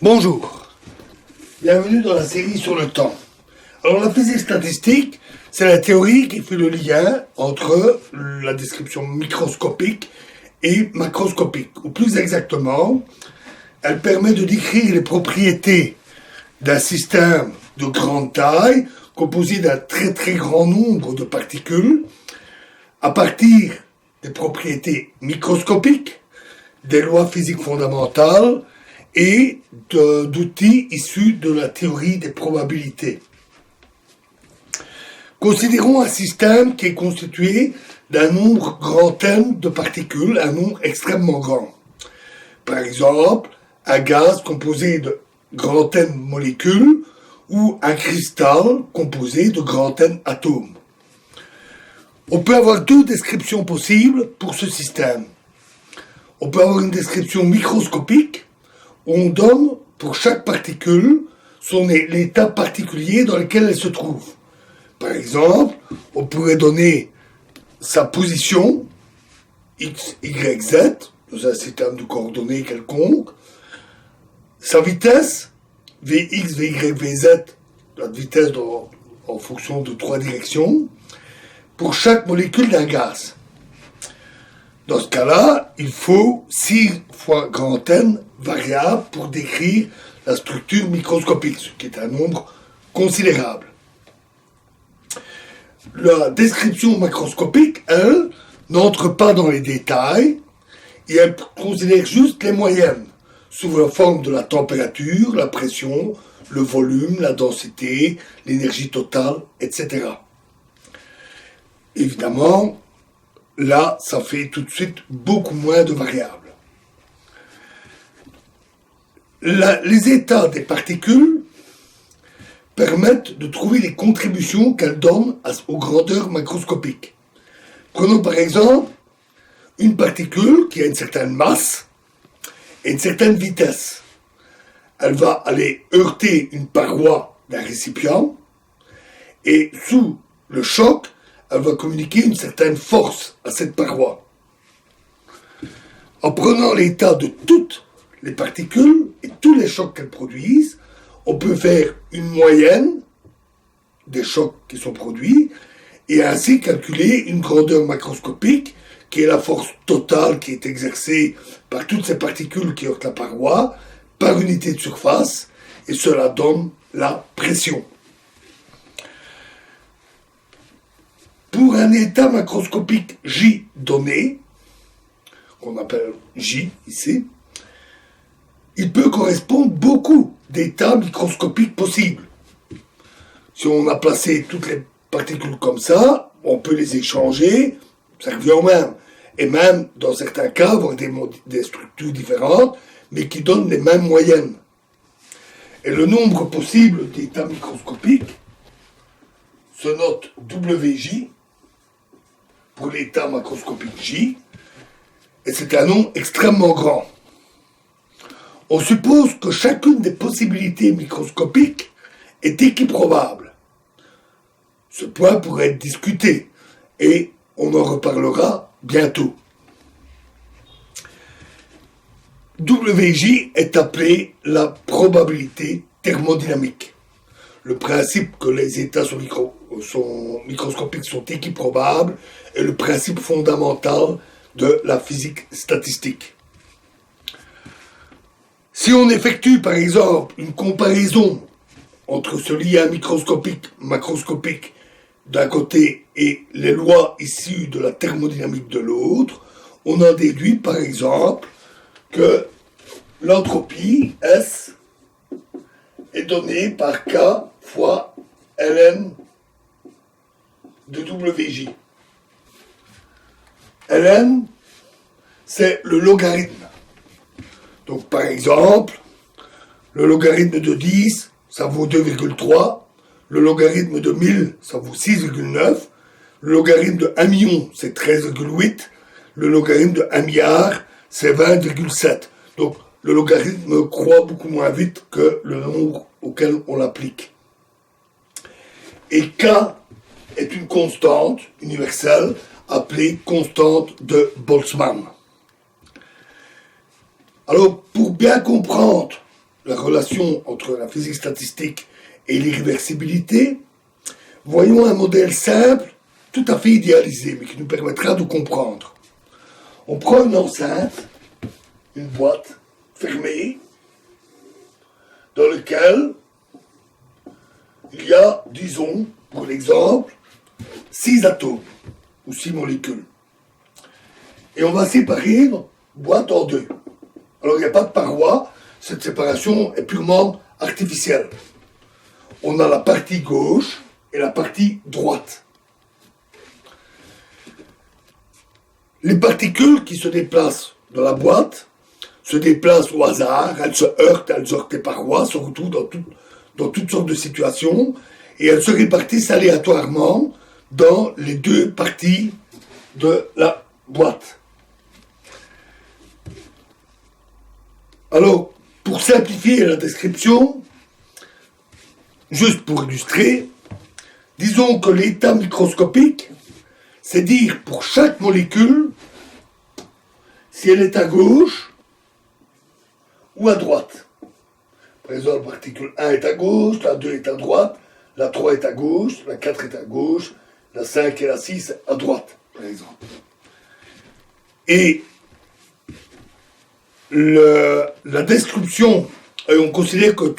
Bonjour, bienvenue dans la série sur le temps. Alors la physique statistique, c'est la théorie qui fait le lien entre la description microscopique et macroscopique. Ou plus exactement, elle permet de décrire les propriétés d'un système de grande taille composé d'un très très grand nombre de particules à partir des propriétés microscopiques, des lois physiques fondamentales et d'outils issus de la théorie des probabilités. Considérons un système qui est constitué d'un nombre grand N de particules, un nombre extrêmement grand. Par exemple, un gaz composé de grand N molécules ou un cristal composé de grand N atomes. On peut avoir deux descriptions possibles pour ce système. On peut avoir une description microscopique où on donne pour chaque particule l'état particulier dans lequel elle se trouve. Par exemple, on pourrait donner sa position, x, y, z, dans un système de coordonnées quelconque, sa vitesse, vx, vy, vz, la vitesse en fonction de trois directions, pour chaque molécule d'un gaz. Dans ce cas-là, il faut 6 fois grand N variables pour décrire la structure microscopique, ce qui est un nombre considérable. La description macroscopique, elle, n'entre pas dans les détails et elle considère juste les moyennes, sous la forme de la température, la pression, le volume, la densité, l'énergie totale, etc. Évidemment, là, ça fait tout de suite beaucoup moins de variables. Les états des particules permettent de trouver les contributions qu'elles donnent aux grandeurs macroscopiques. Prenons par exemple une particule qui a une certaine masse et une certaine vitesse. Elle va aller heurter une paroi d'un récipient et sous le choc, elle va communiquer une certaine force à cette paroi. En prenant l'état de toutes les particules et tous les chocs qu'elles produisent, on peut faire une moyenne des chocs qui sont produits et ainsi calculer une grandeur macroscopique qui est la force totale qui est exercée par toutes ces particules qui heurtent la paroi par unité de surface et cela donne la pression. Pour un état macroscopique J donné, qu'on appelle J ici, il peut correspondre beaucoup d'états microscopiques possibles. Si on a placé toutes les particules comme ça, on peut les échanger, ça revient au même. Et même, dans certains cas, avoir des structures différentes, mais qui donnent les mêmes moyennes. Et le nombre possible d'états microscopiques se note WJ, pour l'état macroscopique J, et c'est un nombre extrêmement grand. On suppose que chacune des possibilités microscopiques est équiprobable. Ce point pourrait être discuté, et on en reparlera bientôt. WJ est appelé la probabilité thermodynamique. Le principe que les états microscopiques sont équiprobables est le principe fondamental de la physique statistique. Si on effectue par exemple une comparaison entre ce lien macroscopique d'un côté et les lois issues de la thermodynamique de l'autre, on en déduit par exemple que l'entropie S est donnée par K fois ln de WJ. ln, c'est le logarithme. Donc par exemple, le logarithme de 10, ça vaut 2,3, le logarithme de 1000, ça vaut 6,9, le logarithme de 1 million, c'est 13,8, le logarithme de 1 milliard, c'est 20,7. Donc le logarithme croît beaucoup moins vite que le nombre auquel on l'applique. Et K est une constante universelle appelée constante de Boltzmann. Alors, pour bien comprendre la relation entre la physique statistique et l'irréversibilité, voyons un modèle simple, tout à fait idéalisé, mais qui nous permettra de comprendre. On prend une enceinte, une boîte fermée, dans laquelle il y a, disons, pour l'exemple, 6 atomes, ou 6 molécules. Et on va séparer notre boîte en deux. Alors il n'y a pas de paroi, cette séparation est purement artificielle. On a la partie gauche et la partie droite. Les particules qui se déplacent dans la boîte se déplacent au hasard, elles se heurtent les parois, se retrouvent dans toutes sortes de situations, et elles se répartissent aléatoirement dans les deux parties de la boîte. Alors, pour simplifier la description, juste pour illustrer, disons que l'état microscopique, c'est dire pour chaque molécule si elle est à gauche ou à droite. Par exemple, la particule 1 est à gauche, la 2 est à droite, la 3 est à gauche, la 4 est à gauche, la 5 et la 6 à droite, par exemple. Et la description, et on considère que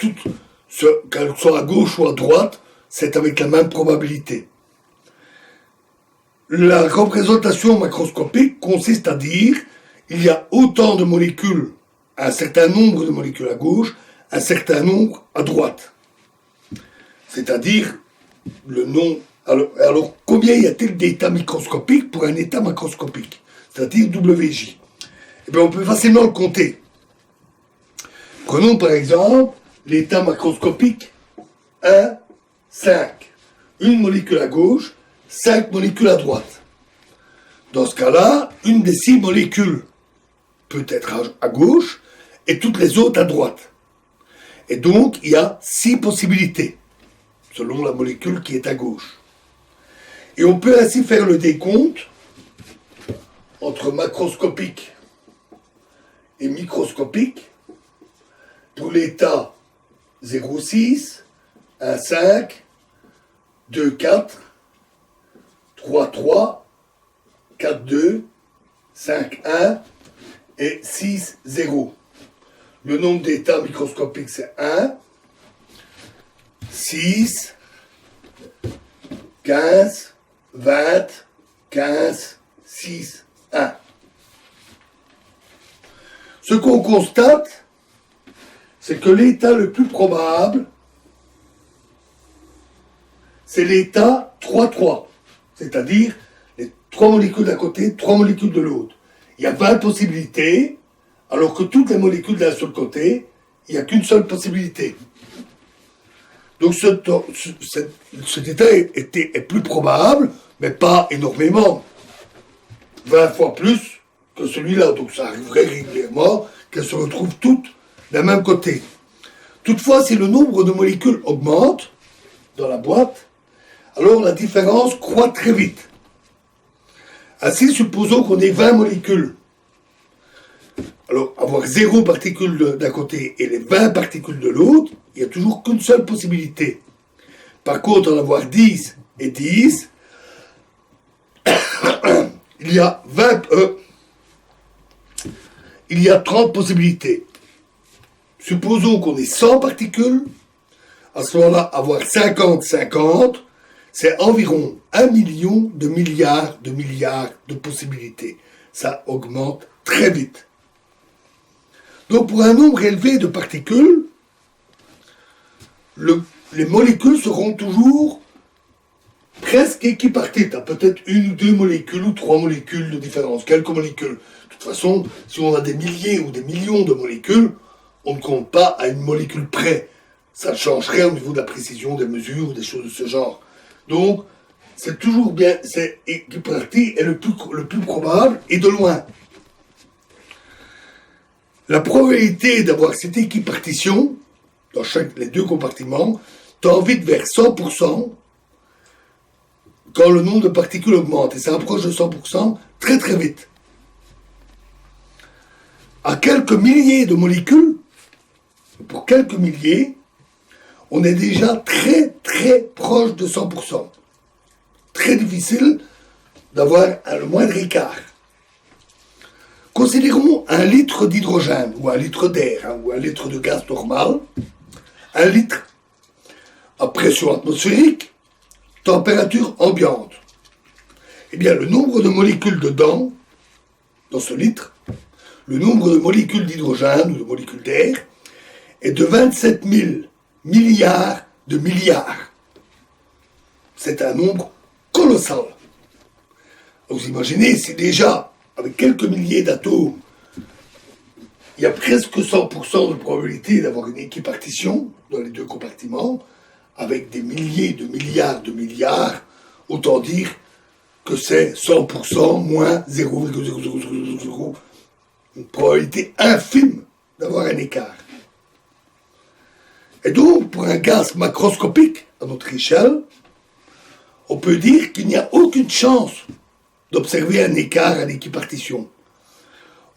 qu'elle soit à gauche ou à droite, c'est avec la même probabilité. La représentation macroscopique consiste à dire il y a autant de molécules, un certain nombre de molécules à gauche, un certain nombre à droite. C'est-à-dire le nom. Alors combien y a-t-il d'états microscopiques pour un état macroscopique, c'est-à-dire WJ? Eh bien, on peut facilement le compter. Prenons par exemple l'état macroscopique 1, 5. Une molécule à gauche, 5 molécules à droite. Dans ce cas-là, une des 6 molécules peut être à gauche et toutes les autres à droite. Et donc, il y a 6 possibilités, selon la molécule qui est à gauche. Et on peut ainsi faire le décompte entre macroscopique et microscopique pour l'état 0,6, 1,5, 2,4, 3,3, 4,2, 5,1 et 6,0. Le nombre d'états microscopiques, c'est 1, 6, 15, 20, 15, 6, 1. Ce qu'on constate, c'est que l'état le plus probable, c'est l'état 3-3, c'est-à-dire les 3 molécules d'un côté, 3 molécules de l'autre. Il y a 20 possibilités, alors que toutes les molécules d'un seul côté, il n'y a qu'une seule possibilité. Donc cet état est plus probable, mais pas énormément. 20 fois plus que celui-là. Donc ça arriverait régulièrement qu'elles se retrouvent toutes d'un même côté. Toutefois, si le nombre de molécules augmente dans la boîte, alors la différence croît très vite. Ainsi, supposons qu'on ait 20 molécules. Alors, avoir 0 particules d'un côté et les 20 particules de l'autre, il n'y a toujours qu'une seule possibilité. Par contre, en avoir 10 et 10, il y a 30 possibilités. Supposons qu'on ait 100 particules, à ce moment-là, avoir 50-50, c'est environ 1 million de milliards de possibilités. Ça augmente très vite. Donc pour un nombre élevé de particules, les molécules seront toujours presque équipartites. À peut-être 1 ou 2 molécules ou 3 molécules de différence, quelques molécules. De toute façon, si on a des milliers ou des millions de molécules, on ne compte pas à une molécule près. Ça changerait au niveau de la précision des mesures, des choses de ce genre. Donc, c'est toujours bien, c'est équiparti est le plus probable et de loin. La probabilité d'avoir cette équipartition dans les 2 compartiments tend vite vers 100% quand le nombre de particules augmente. Et ça approche de 100% très très vite. À quelques milliers de molécules, pour quelques milliers, on est déjà très très proche de 100%. Très difficile d'avoir le moindre écart. Considérons 1 litre d'hydrogène, ou 1 litre d'air, ou 1 litre de gaz normal. 1 litre à pression atmosphérique, température ambiante. Eh bien, le nombre de molécules dedans, dans ce litre, le nombre de molécules d'hydrogène ou de molécules d'air, est de 27 000 milliards de milliards. C'est un nombre colossal. Vous imaginez, si déjà, avec quelques milliers d'atomes, il y a presque 100% de probabilité d'avoir une équipartition dans les deux compartiments, avec des milliers de milliards, autant dire que c'est 100% moins 0,0000, une probabilité infime d'avoir un écart. Et donc, pour un gaz macroscopique à notre échelle, on peut dire qu'il n'y a aucune chance d'observer un écart à l'équipartition.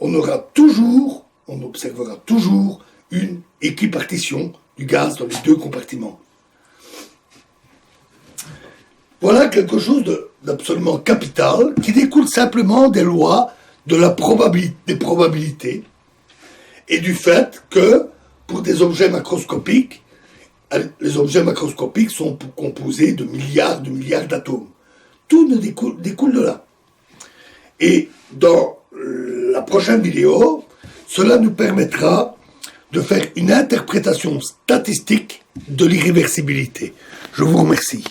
On observera toujours une équipartition du gaz dans les deux compartiments. Voilà quelque chose d'absolument capital qui découle simplement des lois de la des probabilités et du fait que pour des objets macroscopiques, les objets macroscopiques sont composés de milliards d'atomes. Tout découle de là. Et dans la prochaine vidéo, cela nous permettra de faire une interprétation statistique de l'irréversibilité. Je vous remercie.